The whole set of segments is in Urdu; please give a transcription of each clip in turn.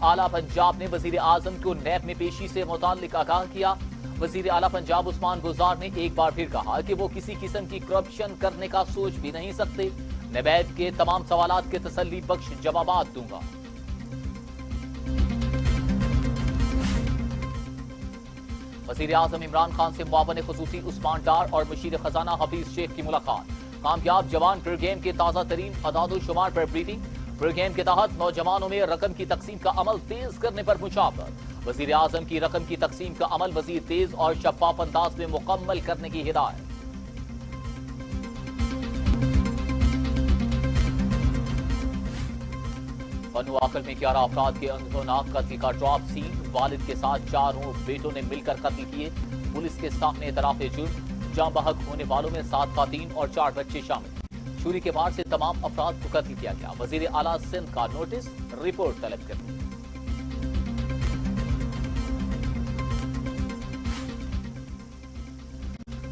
اعلیٰ پنجاب نے وزیر اعظم کو نیب میں پیشی سے متعلق آگاہ کیا۔ وزیر اعلیٰ پنجاب عثمان گلزار نے ایک بار پھر کہا کہ وہ کسی قسم کی کرپشن کرنے کا سوچ بھی نہیں سکتے۔ نیب کے تمام سوالات کے تسلی بخش جوابات دوں گا۔ وزیر اعظم عمران خان سے معاون خصوصی عثمان ڈار اور مشیر خزانہ حفیظ شیخ کی ملاقات۔ کامیاب جوان پروگرام کے تازہ ترین اعداد و شمار پر بریفنگ۔ پروگرام کے تحت نوجوانوں میں رقم کی تقسیم کا عمل تیز کرنے پر مشاورت۔ وزیر اعظم کی رقم کی تقسیم کا عمل مزید تیز اور شفاف انداز میں مکمل کرنے کی ہدایت۔ بنو عقل میں 11 افراد کے اندھوناک قتل کا ڈراپ سین۔ والد کے ساتھ 4 بیٹوں نے مل کر قتل کیے۔ پولیس کے سامنے اعتراف جرم۔ جاں بحق ہونے والوں میں 7 خواتین اور 4 بچے شامل۔ چھری کے وار سے تمام افراد کو قتل کیا گیا۔ وزیر اعلیٰ سندھ کا نوٹس، رپورٹ طلب کرنی۔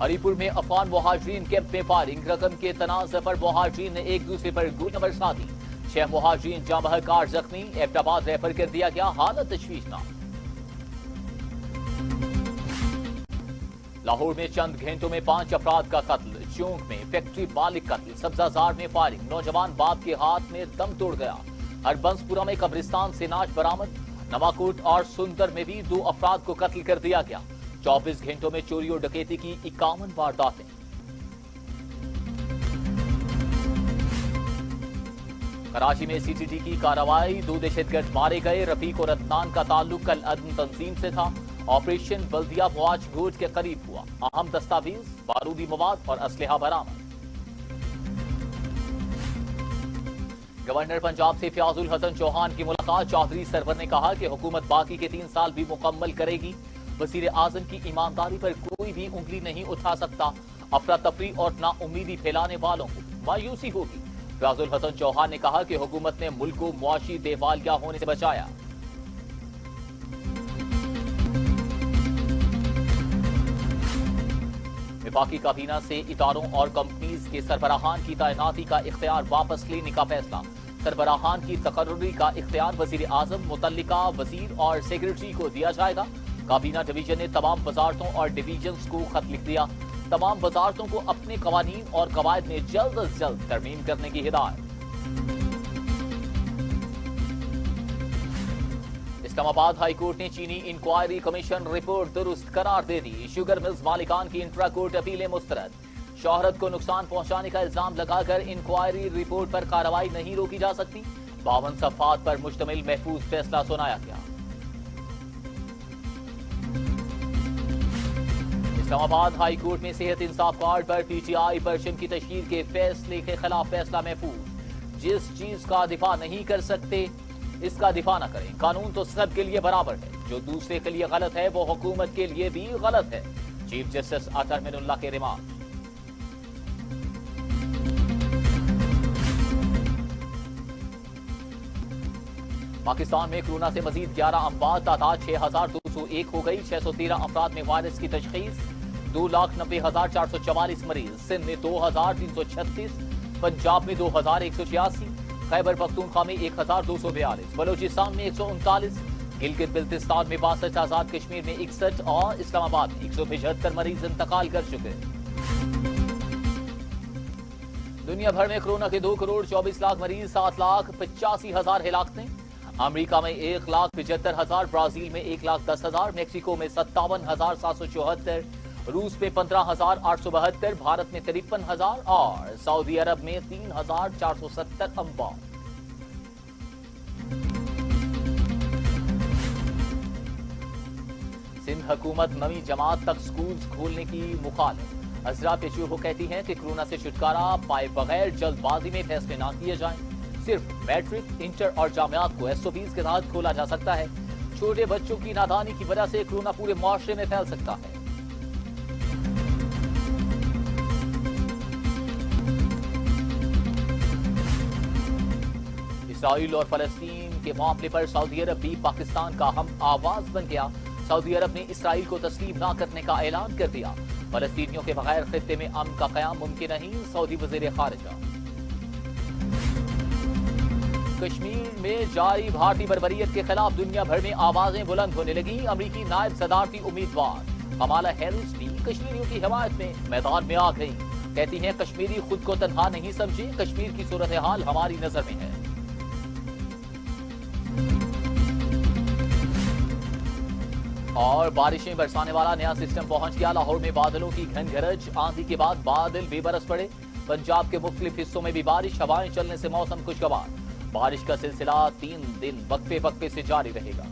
ہری پور میں افغان مہاجرین کیمپ میں فائرنگ۔ رقم کے تنازع پر مہاجرین نے ایک دوسرے پر گولی برسا دی۔ 6 مہاجرین جاں بحق کار زخمی۔ ایبٹ آباد ریفر کر دیا گیا، حالت تشویشناک۔ لاہور میں چند گھنٹوں میں 5 افراد کا قتل۔ چونک میں فیکٹری مالک قتل۔ سبزہ زار میں فائرنگ۔ نوجوان باپ کے ہاتھ میں دم توڑ گیا۔ ہربنس پورہ میں قبرستان سے ناش برآمد۔ نواکوٹ اور سندر میں بھی 2 افراد کو قتل کر دیا گیا۔ 24 گھنٹوں میں چوری اور ڈکیتی کی 51 وارداتیں۔ کراچی میں سی ٹی ٹی کی کارروائی۔ 2 دہشت گرد مارے گئے۔ رفیق اور عدنان کا تعلق کل عدن تنظیم سے تھا۔ آپریشن بلدیہ مواج گوٹ کے قریب ہوا۔ اہم دستاویز، بارودی مواد اور اسلحہ برآمد۔ گورنر پنجاب سے فیاض الحسن چوہان کی ملاقات۔ چودھری سرور نے کہا کہ حکومت باقی کے 3 سال بھی مکمل کرے گی۔ وزیر اعظم کی ایمانداری پر کوئی بھی انگلی نہیں اٹھا سکتا۔ افراتفری اور نا امیدی پھیلانے والوں کو مایوسی ہوگی۔ فیاض الحسن چوہان نے کہا کہ حکومت نے ملک کو معاشی دیوالیہ ہونے سے بچایا۔ وفاقی کابینہ سے اداروں اور کمپنیز کے سربراہان کی تعیناتی کا اختیار واپس لینے کا فیصلہ۔ سربراہان کی تقرری کا اختیار وزیر اعظم، متعلقہ وزیر اور سیکرٹری کو دیا جائے گا۔ کابینہ ڈویژن نے تمام وزارتوں اور ڈویژنز کو خط لکھ دیا۔ تمام وزارتوں کو اپنے قوانین اور قواعد میں جلد از جلد ترمیم کرنے کی ہدایت۔ اسلام آباد ہائی کورٹ نے چینی انکوائری کمیشن رپورٹ درست قرار دے دی۔ شوگر ملز مالکان کی انٹرا کورٹ اپیلیں مسترد۔ شہرت کو نقصان پہنچانے کا الزام لگا کر انکوائری رپورٹ پر کارروائی نہیں روکی جا سکتی۔ 52 صفحات پر مشتمل محفوظ فیصلہ سنایا گیا۔ اسلام آباد ہائی کورٹ میں صحت انصاف card per P T I پرچم کی تشہیر کے فیصلے کے خلاف فیصلہ محفوظ۔ جس چیز کا دفاع نہیں کر سکتے اس کا دفاع نہ کریں۔ قانون تو سب کے لیے برابر ہے۔ جو دوسرے کے لیے غلط ہے وہ حکومت کے لیے بھی غلط ہے۔ چیف جسٹس اطہر من اللہ کے ریمارک۔ پاکستان میں کورونا سے مزید 11 اموات۔ تعداد 6201 ہو گئی۔ 613 افراد میں وائرس کی تشخیص۔ 2,90,444 مریض۔ سندھ میں 2,336۔ پنجاب میں 2,186۔ خیبر پختونخوا میں 1,242۔ بلوچستان میں 139۔ گلگت بلتستان میں 62۔ آزاد کشمیر میں 61 اور اسلام آباد میں 175 مریض انتقال کر چکے۔ دنیا بھر میں کورونا کے 2,24,00,000 مریض، 7,85,000 ہلاکتیں۔ امریکہ میں 1,75,000، برازیل میں 1,10,000، میکسیکو میں 57,774، روس میں 15,872، بھارت میں 53,000 اور سعودی عرب میں 3,470 اموات۔ سندھ حکومت 9ویں جماعت تک سکولز کھولنے کی مخالف۔ عزرا پیچوہو کہتی ہیں کہ کورونا سے چھٹکارا پائے بغیر جلد بازی میں فیصلے نہ کیے جائیں۔ صرف میٹرک، انٹر اور جامعات کو SOPs کے تحت کھولا جا سکتا ہے۔ چھوٹے بچوں کی نادانی کی وجہ سے کورونا پورے معاشرے میں پھیل سکتا ہے۔ اسرائیل اور فلسطین کے معاملے پر سعودی عرب بھی پاکستان کا ہم آواز بن گیا۔ سعودی عرب نے اسرائیل کو تسلیم نہ کرنے کا اعلان کر دیا۔ فلسطینیوں کے بغیر خطے میں امن کا قیام ممکن نہیں، سعودی وزیر خارجہ۔ کشمیر میں جاری بھارتی بربریت کے خلاف دنیا بھر میں آوازیں بلند ہونے لگیں. امریکی نائب صدارتی امیدوار کمالا ہیرس بھی کشمیریوں کی حمایت میں میدان میں آ گئی. کہتی ہیں کشمیری خود کو تنہا نہیں سمجھے, کشمیر کی صورتحال ہماری نظر میں ہے. اور بارشیں برسانے والا نیا سسٹم پہنچ گیا. لاہور میں بادلوں کی گھن گرج, آندھی کے بعد بادل بھی برس پڑے. پنجاب کے مختلف حصوں میں بھی بارش, ہوائیں چلنے سے موسم خوشگوار. بارش کا سلسلہ 3 دن وقفے وقفے سے جاری رہے گا.